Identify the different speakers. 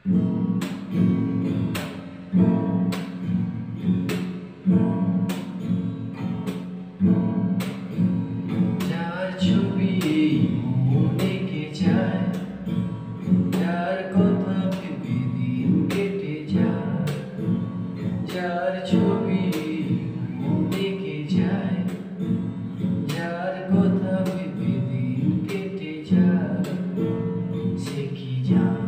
Speaker 1: যার ছবি মনে কে যায়, যার কথা ভেবে দিন কেটে যায়, যার ছবি মনে কে যায়, যার কথা ভেবে দিন কেটে যায়, সে কি জানে